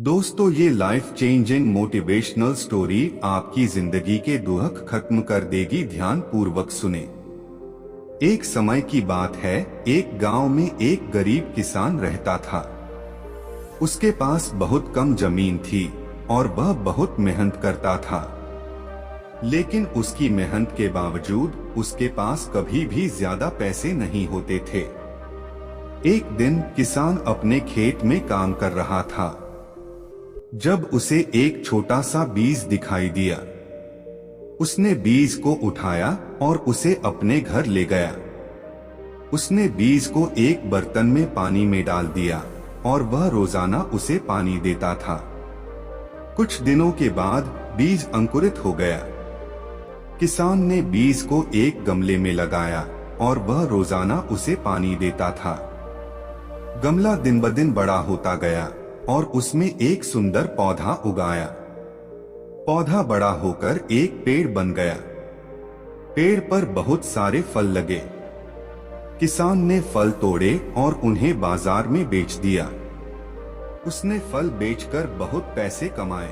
दोस्तों, ये life changing motivational story आपकी जिंदगी के दुख खत्म कर देगी। ध्यान पूर्वक सुने। एक समय की बात है, एक गांव में एक गरीब किसान रहता था। उसके पास बहुत कम जमीन थी और वह बहुत मेहनत करता था, लेकिन उसकी मेहनत के बावजूद उसके पास कभी भी ज्यादा पैसे नहीं होते थे। एक दिन किसान अपने खेत में काम कर रहा था जब उसे एक छोटा सा बीज दिखाई दिया। उसने बीज को उठाया और उसे अपने घर ले गया। उसने बीज को एक बर्तन में पानी में डाल दिया और वह रोजाना उसे पानी देता था। कुछ दिनों के बाद बीज अंकुरित हो गया। किसान ने बीज को एक गमले में लगाया और वह रोजाना उसे पानी देता था। गमला दिन ब दिन बड़ा होता गया और उसमें एक सुंदर पौधा उगाया। पौधा बड़ा होकर एक पेड़ बन गया। पेड़ पर बहुत सारे फल लगे। किसान ने फल तोड़े और उन्हें बाजार में बेच दिया। उसने फल बेचकर बहुत पैसे कमाए।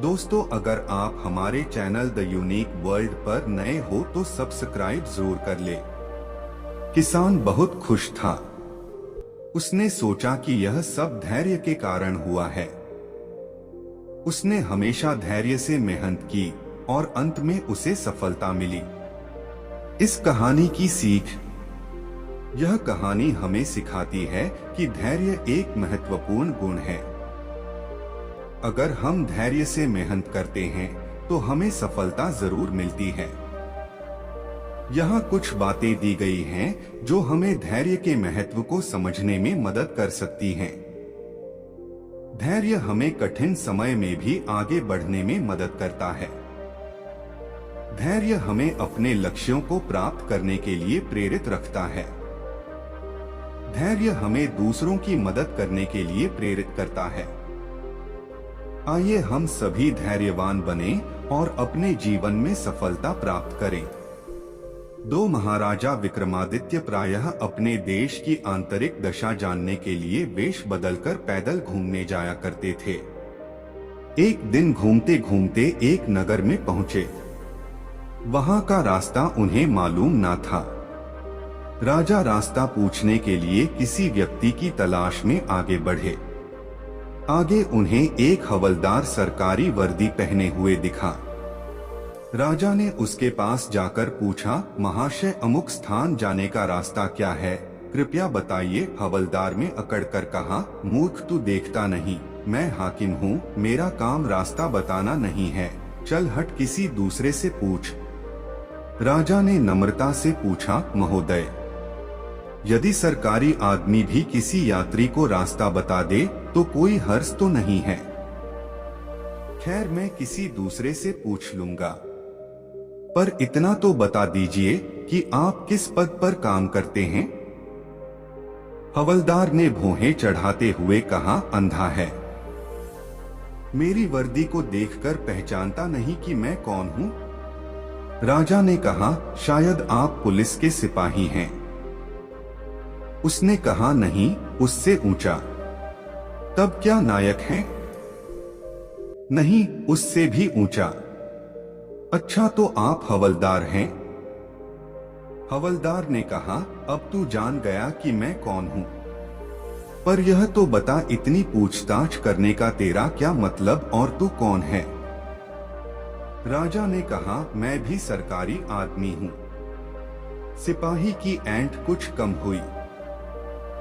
दोस्तों, अगर आप हमारे चैनल द यूनिक वर्ल्ड पर नए हो तो सब्सक्राइब जरूर कर ले। किसान बहुत खुश था। उसने सोचा कि यह सब धैर्य के कारण हुआ है। उसने हमेशा धैर्य से मेहनत की और अंत में उसे सफलता मिली। इस कहानी की सीख। यह कहानी हमें सिखाती है कि धैर्य एक महत्वपूर्ण गुण है। अगर हम धैर्य से मेहनत करते हैं तो हमें सफलता जरूर मिलती है। यहाँ कुछ बातें दी गई हैं जो हमें धैर्य के महत्व को समझने में मदद कर सकती हैं। धैर्य हमें कठिन समय में भी आगे बढ़ने में मदद करता है। धैर्य हमें अपने लक्ष्यों को प्राप्त करने के लिए प्रेरित रखता है। धैर्य हमें दूसरों की मदद करने के लिए प्रेरित करता है। आइए हम सभी धैर्यवान बने और अपने जीवन में सफलता प्राप्त करें। दो महाराजा विक्रमादित्य प्रायः अपने देश की आंतरिक दशा जानने के लिए वेश बदलकर पैदल घूमने जाया करते थे। एक दिन घूमते घूमते एक नगर में पहुंचे। वहां का रास्ता उन्हें मालूम न था। राजा रास्ता पूछने के लिए किसी व्यक्ति की तलाश में आगे बढ़े। आगे उन्हें एक हवलदार सरकारी वर्दी पहने हुए दिखा। राजा ने उसके पास जाकर पूछा, महाशय, अमुक स्थान जाने का रास्ता क्या है, कृपया बताइए। हवलदार ने अकड़कर कहा, मूर्ख, तू देखता नहीं, मैं हाकिम हूँ, मेरा काम रास्ता बताना नहीं है, चल हट, किसी दूसरे से पूछ। राजा ने नम्रता से पूछा, महोदय, यदि सरकारी आदमी भी किसी यात्री को रास्ता बता दे तो कोई हर्ज तो नहीं है। खैर, मैं किसी दूसरे से पूछ लूंगा, पर इतना तो बता दीजिए कि आप किस पद पर काम करते हैं। हवलदार ने भौहें चढ़ाते हुए कहा, अंधा है, मेरी वर्दी को देखकर पहचानता नहीं कि मैं कौन हूँ। राजा ने कहा, शायद आप पुलिस के सिपाही हैं। उसने कहा, नहीं, उससे ऊंचा। तब क्या नायक हैं? नहीं, उससे भी ऊंचा। अच्छा, तो आप हवलदार हैं? हवलदार ने कहा, अब तू जान गया कि मैं कौन हूँ, पर यह तो बता, इतनी पूछताछ करने का तेरा क्या मतलब और तू कौन है? राजा ने कहा, मैं भी सरकारी आदमी हूँ। सिपाही की ऐंठ कुछ कम हुई।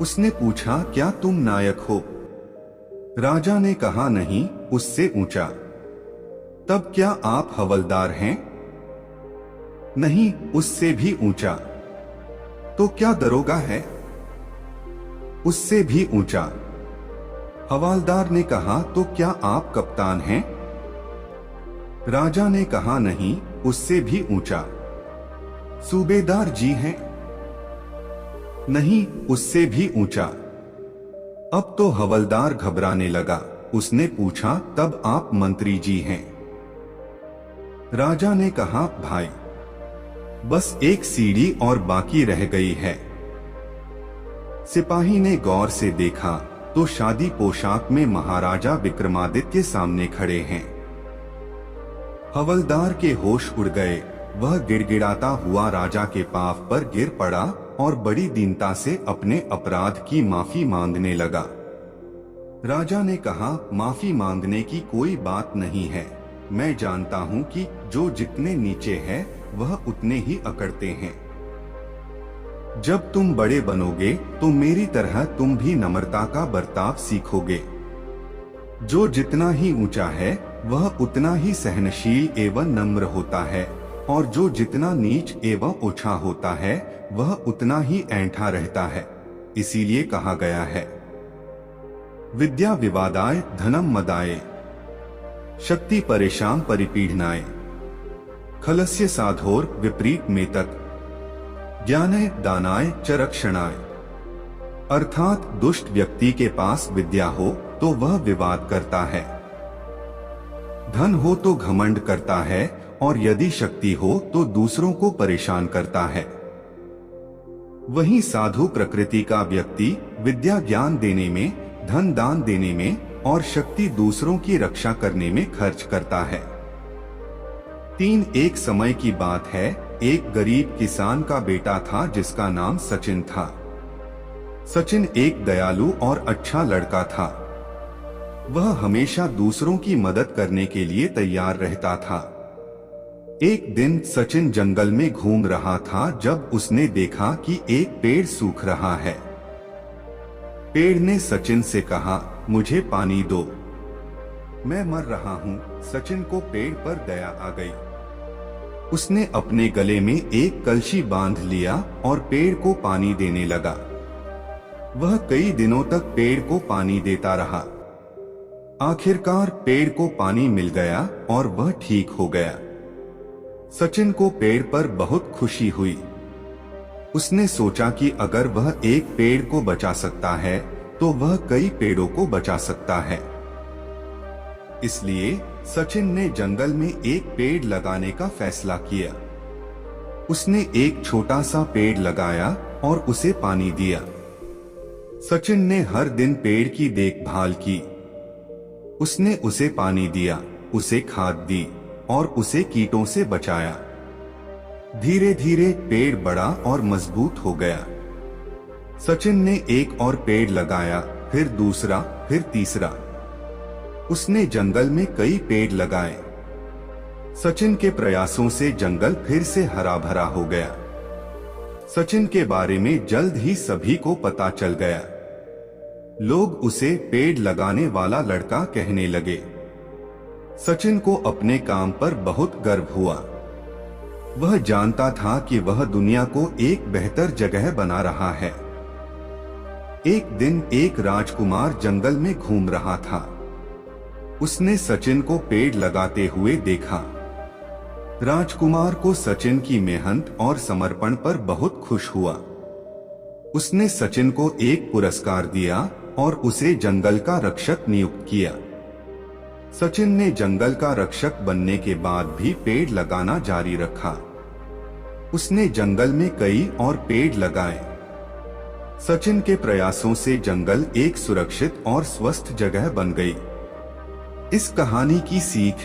उसने पूछा, क्या तुम नायक हो? राजा ने कहा, नहीं, उससे ऊंचा। तब क्या आप हवलदार हैं? नहीं, उससे भी ऊंचा। तो क्या दरोगा है? उससे भी ऊंचा। हवलदार ने कहा, तो क्या आप कप्तान हैं? राजा ने कहा, नहीं, उससे भी ऊंचा। सूबेदार जी हैं? नहीं, उससे भी ऊंचा। अब तो हवलदार घबराने लगा। उसने पूछा, तब आप मंत्री जी हैं? राजा ने कहा, भाई, बस एक सीढ़ी और बाकी रह गई है। सिपाही ने गौर से देखा तो शादी पोशाक में महाराजा विक्रमादित्य सामने खड़े हैं। हवलदार के होश उड़ गए। वह गिड़गिड़ाता हुआ राजा के पांव पर गिर पड़ा और बड़ी दीनता से अपने अपराध की माफी मांगने लगा। राजा ने कहा, माफी मांगने की कोई बात नहीं है। मैं जानता हूँ कि जो जितने नीचे है वह उतने ही अकड़ते हैं। जब तुम बड़े बनोगे तो मेरी तरह तुम भी नम्रता का बर्ताव सीखोगे। जो जितना ही ऊंचा है वह उतना ही सहनशील एवं नम्र होता है, और जो जितना नीच एवं ओछा होता है वह उतना ही ऐंठा रहता है। इसीलिए कहा गया है, विद्या विवादाय धनम मदाय, शक्ति परेशान परिपीडनाय, खलस्य साधोर विपरीत मेतक, ज्ञानय दानाय च रक्षणाय। अर्थात दुष्ट व्यक्ति के पास विद्या हो तो वह विवाद करता है, धन हो तो घमंड करता है, और यदि शक्ति हो तो दूसरों को परेशान करता है। वहीं साधु प्रकृति का व्यक्ति विद्या ज्ञान देने में, धन दान देने में और शक्ति दूसरों की रक्षा करने में खर्च करता है। एक समय की बात है, एक गरीब किसान का बेटा था जिसका नाम सचिन था। सचिन एक दयालु और अच्छा लड़का था। वह हमेशा दूसरों की मदद करने के लिए तैयार रहता था। एक दिन सचिन जंगल में घूम रहा था जब उसने देखा कि एक पेड़ सूख रहा है। पेड़ ने सचिन से कहा, मुझे पानी दो, मैं मर रहा हूँ। सचिन को पेड़ पर दया आ गई। उसने अपने गले में एक कलशी बांध लिया और पेड़ को पानी देने लगा। वह कई दिनों तक पेड़ को पानी देता रहा। आखिरकार पेड़ को पानी मिल गया और वह ठीक हो गया। सचिन को पेड़ पर बहुत खुशी हुई। उसने सोचा कि अगर वह एक पेड़ को बचा सकता है तो वह कई पेड़ों को बचा सकता है। इसलिए सचिन ने जंगल में एक पेड़ लगाने का फैसला किया। उसने एक छोटा सा पेड़ लगाया और उसे पानी दिया। सचिन ने हर दिन पेड़ की देखभाल की। उसने उसे पानी दिया, उसे खाद दी और उसे कीटों से बचाया। धीरे धीरे पेड़ बड़ा और मजबूत हो गया। सचिन ने एक और पेड़ लगाया, फिर दूसरा, फिर तीसरा। उसने जंगल में कई पेड़ लगाए। सचिन के प्रयासों से जंगल फिर से हरा भरा हो गया। सचिन के बारे में जल्द ही सभी को पता चल गया। लोग उसे पेड़ लगाने वाला लड़का कहने लगे। सचिन को अपने काम पर बहुत गर्व हुआ। वह जानता था कि वह दुनिया को एक बेहतर जगह बना रहा है। एक दिन एक राजकुमार जंगल में घूम रहा था। उसने सचिन को पेड़ लगाते हुए देखा। राजकुमार को सचिन की मेहनत और समर्पण पर बहुत खुश हुआ। उसने सचिन को एक पुरस्कार दिया और उसे जंगल का रक्षक नियुक्त किया। सचिन ने जंगल का रक्षक बनने के बाद भी पेड़ लगाना जारी रखा। उसने जंगल में कई और पेड़ लगाए। सचिन के प्रयासों से जंगल एक सुरक्षित और स्वस्थ जगह बन गई। इस कहानी की सीख।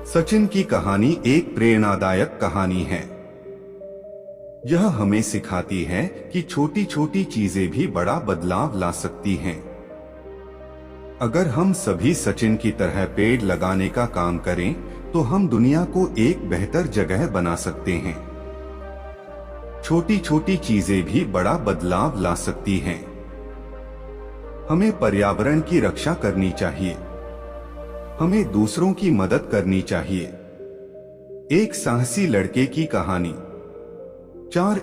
सचिन की कहानी एक प्रेरणादायक कहानी है। यह हमें सिखाती है कि छोटी छोटी चीजें भी बड़ा बदलाव ला सकती हैं। अगर हम सभी सचिन की तरह पेड़ लगाने का काम करें तो हम दुनिया को एक बेहतर जगह बना सकते हैं। छोटी छोटी चीजें भी बड़ा बदलाव ला सकती हैं। हमें पर्यावरण की रक्षा करनी चाहिए। हमें दूसरों की मदद करनी चाहिए। एक साहसी लड़के की कहानी।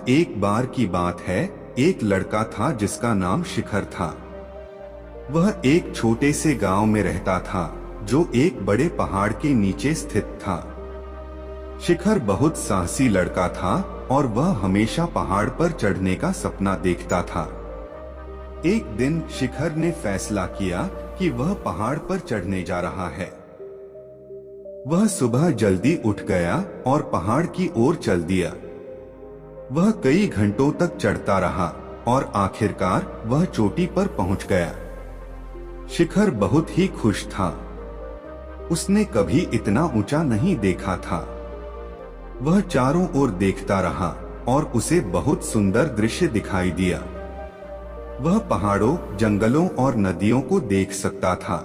एक बार की बात है, एक लड़का था जिसका नाम शिखर था। वह एक छोटे से गांव में रहता था जो एक बड़े पहाड़ के नीचे स्थित था। शिखर बहुत साहसी लड़का था और वह हमेशा पहाड़ पर चढ़ने का सपना देखता था। एक दिन शिखर ने फैसला किया कि वह पहाड़ पर चढ़ने जा रहा है। वह सुबह जल्दी उठ गया और पहाड़ की ओर चल दिया। वह कई घंटों तक चढ़ता रहा और आखिरकार वह चोटी पर पहुंच गया। शिखर बहुत ही खुश था। उसने कभी इतना ऊंचा नहीं देखा था। वह चारों ओर देखता रहा और उसे बहुत सुंदर दृश्य दिखाई दिया। वह पहाड़ों, जंगलों और नदियों को देख सकता था।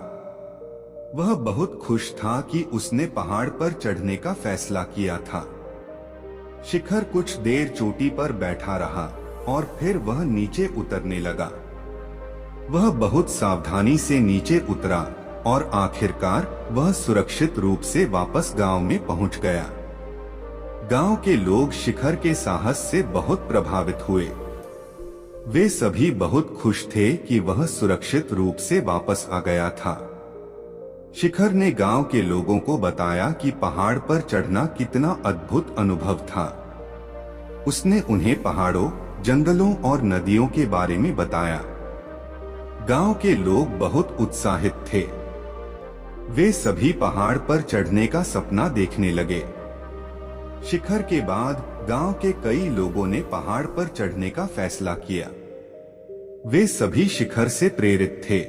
वह बहुत खुश था कि उसने पहाड़ पर चढ़ने का फैसला किया था। शिखर कुछ देर चोटी पर बैठा रहा और फिर वह नीचे उतरने लगा। वह बहुत सावधानी से नीचे उतरा और आखिरकार वह सुरक्षित रूप से वापस गांव में पहुंच गया। गांव के लोग शिखर के साहस से बहुत प्रभावित हुए। वे सभी बहुत खुश थे कि वह सुरक्षित रूप से वापस आ गया था। शिखर ने गांव के लोगों को बताया कि पहाड़ पर चढ़ना कितना अद्भुत अनुभव था। उसने उन्हें पहाड़ों, जंगलों और नदियों के बारे में बताया। गांव के लोग बहुत उत्साहित थे। वे सभी पहाड़ पर चढ़ने का सपना देखने लगे। शिखर के बाद गांव के कई लोगों ने पहाड़ पर चढ़ने का फैसला किया। वे सभी शिखर से प्रेरित थे।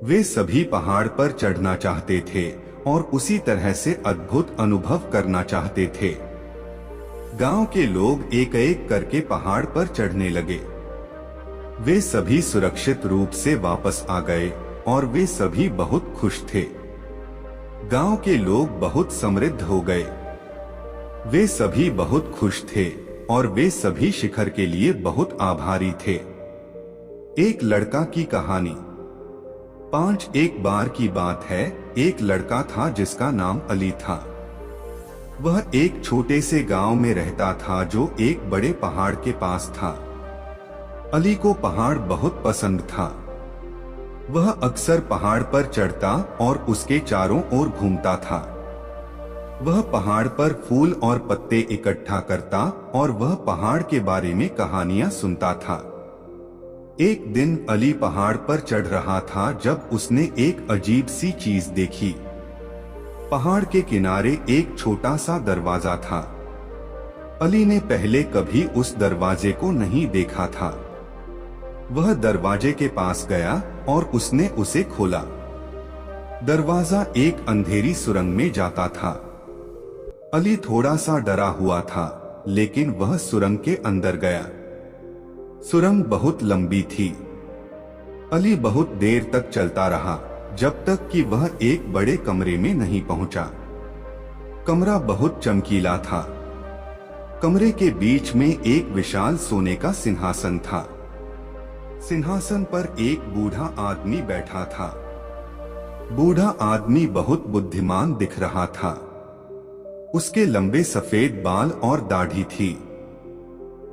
वे सभी पहाड़ पर चढ़ना चाहते थे और उसी तरह से अद्भुत अनुभव करना चाहते थे। गांव के लोग एक एक करके पहाड़ पर चढ़ने लगे। वे सभी सुरक्षित रूप से वापस आ गए और वे सभी बहुत खुश थे। गांव के लोग बहुत समृद्ध हो गए। वे सभी बहुत खुश थे और वे सभी शिखर के लिए बहुत आभारी थे। एक लड़का की कहानी। एक बार की बात है, एक लड़का था जिसका नाम अली था। वह एक छोटे से गांव में रहता था जो एक बड़े पहाड़ के पास था। अली को पहाड़ बहुत पसंद था। वह अक्सर पहाड़ पर चढ़ता और उसके चारों ओर घूमता था। वह पहाड़ पर फूल और पत्ते इकट्ठा करता और वह पहाड़ के बारे में कहानियां सुनता था। एक दिन अली पहाड़ पर चढ़ रहा था जब उसने एक अजीब सी चीज देखी। पहाड़ के किनारे एक छोटा सा दरवाजा था। अली ने पहले कभी उस दरवाजे को नहीं देखा था। वह दरवाजे के पास गया और उसने उसे खोला। दरवाजा एक अंधेरी सुरंग में जाता था। अली थोड़ा सा डरा हुआ था, लेकिन वह सुरंग के अंदर गया। सुरंग बहुत लंबी थी। अली बहुत देर तक चलता रहा, जब तक कि वह एक बड़े कमरे में नहीं पहुंचा। कमरा बहुत चमकीला था। कमरे के बीच में एक विशाल सोने का सिंहासन था। सिंहासन पर एक बूढ़ा आदमी बैठा था। बूढ़ा आदमी बहुत बुद्धिमान दिख रहा था। उसके लंबे सफेद बाल और दाढ़ी थी।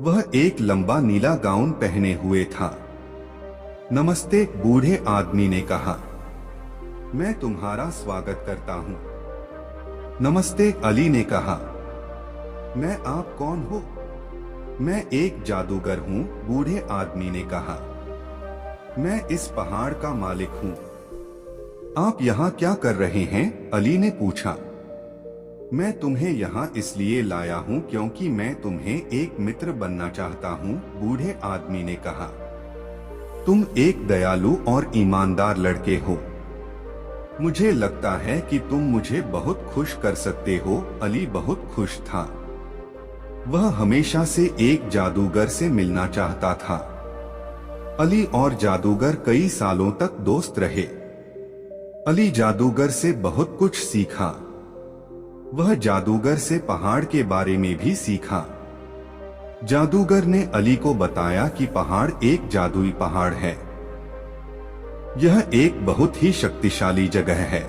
वह एक लंबा नीला गाउन पहने हुए था। नमस्ते, बूढ़े आदमी ने कहा। मैं तुम्हारा स्वागत करता हूँ। नमस्ते, अली ने कहा। मैं आप कौन हो? मैं एक जादूगर हूँ, बूढ़े आदमी ने कहा। मैं इस पहाड़ का मालिक हूँ। आप यहाँ क्या कर रहे हैं? अली ने पूछा। मैं तुम्हें यहाँ इसलिए लाया हूँ क्योंकि मैं तुम्हें एक मित्र बनना चाहता हूँ, बूढ़े आदमी ने कहा। तुम एक दयालु और ईमानदार लड़के हो। मुझे लगता है कि तुम मुझे बहुत खुश कर सकते हो। अली बहुत खुश था। वह हमेशा से एक जादूगर से मिलना चाहता था। अली और जादूगर कई सालों तक दोस्त रहे। अली जादूगर से बहुत कुछ सीखा। वह जादूगर से पहाड़ के बारे में भी सीखा। जादूगर ने अली को बताया कि पहाड़ एक जादुई पहाड़ है। यह एक बहुत ही शक्तिशाली जगह है।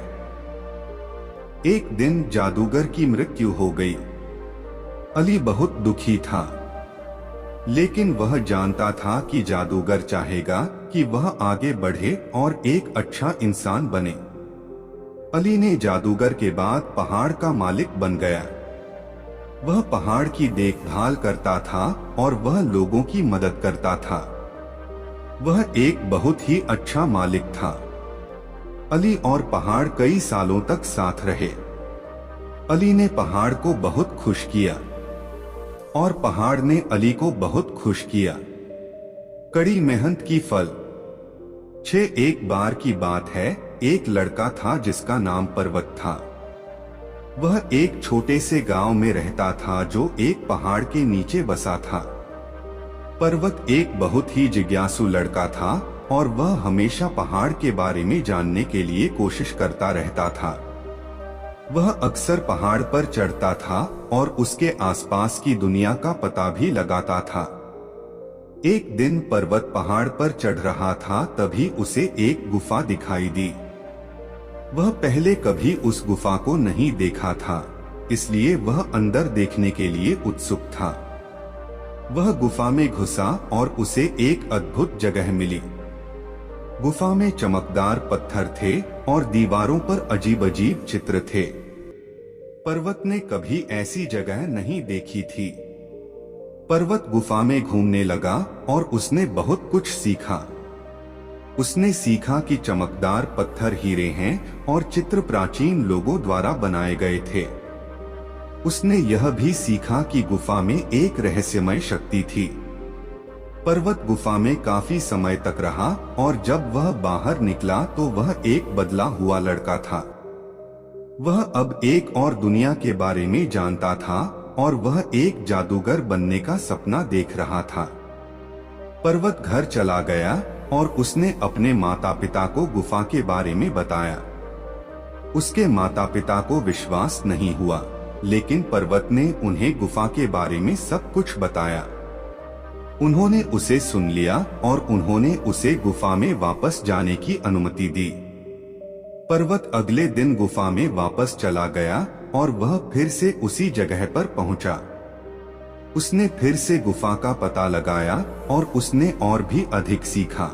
एक दिन जादूगर की मृत्यु हो गई। अली बहुत दुखी था, लेकिन वह जानता था कि जादूगर चाहेगा कि वह आगे बढ़े और एक अच्छा इंसान बने। अली ने जादूगर के बाद पहाड़ का मालिक बन गया। वह पहाड़ की देखभाल करता था और वह लोगों की मदद करता था। वह एक बहुत ही अच्छा मालिक था। अली और पहाड़ कई सालों तक साथ रहे। अली ने पहाड़ को बहुत खुश किया और पहाड़ ने अली को बहुत खुश किया। कड़ी मेहनत की फल। एक बार की बात है, एक लड़का था जिसका नाम पर्वत था। वह एक छोटे से गांव में रहता था जो एक पहाड़ के नीचे बसा था। पर्वत एक बहुत ही जिज्ञासु लड़का था और वह हमेशा पहाड़ के बारे में जानने के लिए कोशिश करता रहता था। वह अक्सर पहाड़ पर चढ़ता था और उसके आसपास की दुनिया का पता भी लगाता था। एक दिन पर्वत पहाड़ पर चढ़ रहा था, तभी उसे एक गुफा दिखाई दी। वह पहले कभी उस गुफा को नहीं देखा था, इसलिए वह अंदर देखने के लिए उत्सुक था। वह गुफा में घुसा और उसे एक अद्भुत जगह मिली। गुफा में चमकदार पत्थर थे और दीवारों पर अजीब अजीब चित्र थे। पर्वत ने कभी ऐसी जगह नहीं देखी थी। पर्वत गुफा में घूमने लगा और उसने बहुत कुछ सीखा। उसने सीखा कि चमकदार पत्थर हीरे हैं और चित्र प्राचीन लोगों द्वारा बनाए गए थे। उसने यह भी सीखा कि गुफा में एक रहस्यमय शक्ति थी। पर्वत गुफा में काफी समय तक रहा और जब वह बाहर निकला तो वह एक बदला हुआ लड़का था। वह अब एक और दुनिया के बारे में जानता था और वह एक जादूगर बनने का सपना देख रहा था। पर्वत घर चला गया और उसने अपने माता पिता को गुफा के बारे में बताया। उसके माता पिता को विश्वास नहीं हुआ, लेकिन पर्वत ने उन्हें गुफा के बारे में सब कुछ बताया। उन्होंने उसे सुन लिया और उन्होंने उसे गुफा में वापस जाने की अनुमति दी। पर्वत अगले दिन गुफा में वापस चला गया और वह फिर से उसी जगह पर पहुंचा। उसने फिर से गुफा का पता लगाया और उसने और भी अधिक सीखा।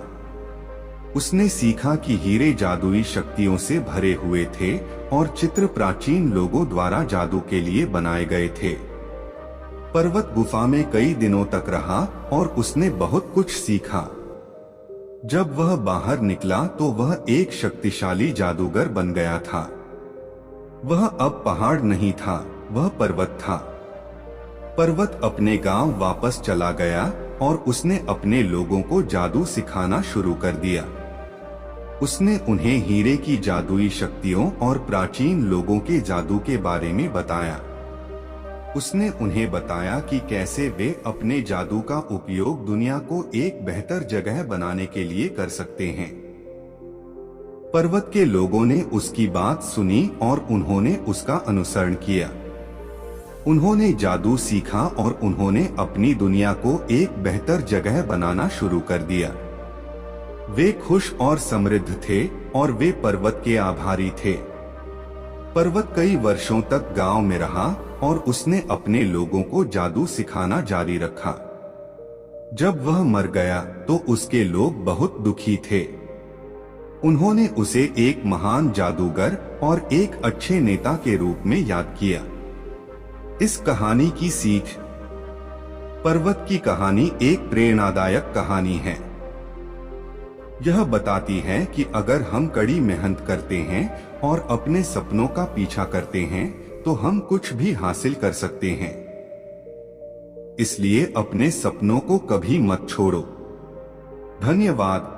उसने सीखा कि हीरे जादुई शक्तियों से भरे हुए थे और चित्र प्राचीन लोगों द्वारा जादू के लिए बनाए गए थे। पर्वत गुफा में कई दिनों तक रहा और उसने बहुत कुछ सीखा। जब वह बाहर निकला तो वह एक शक्तिशाली जादूगर बन गया था। वह अब पहाड़ नहीं था, वह पर्वत था। पर्वत अपने गांव वापस चला गया और उसने अपने लोगों को जादू सिखाना शुरू कर दिया। उसने उन्हें हीरे की जादुई शक्तियों और प्राचीन लोगों के जादू के बारे में बताया। उसने उन्हें बताया कि कैसे वे अपने जादू का उपयोग दुनिया को एक बेहतर जगह बनाने के लिए कर सकते हैं। पर्वत के लोगों ने उसकी बात सुनी और उन्होंने उसका अनुसरण किया। उन्होंने जादू सीखा और उन्होंने अपनी दुनिया को एक बेहतर जगह बनाना शुरू कर दिया। वे खुश और समृद्ध थे और वे पर्वत के आभारी थे। पर्वत कई वर्षों तक गांव में रहा और उसने अपने लोगों को जादू सिखाना जारी रखा। जब वह मर गया तो उसके लोग बहुत दुखी थे। उन्होंने उसे एक महान जादूगर और एक अच्छे नेता के रूप में याद किया। इस कहानी की सीख। पर्वत की कहानी एक प्रेरणादायक कहानी है। यह बताती है कि अगर हम कड़ी मेहनत करते हैं और अपने सपनों का पीछा करते हैं तो हम कुछ भी हासिल कर सकते हैं। इसलिए अपने सपनों को कभी मत छोड़ो। धन्यवाद।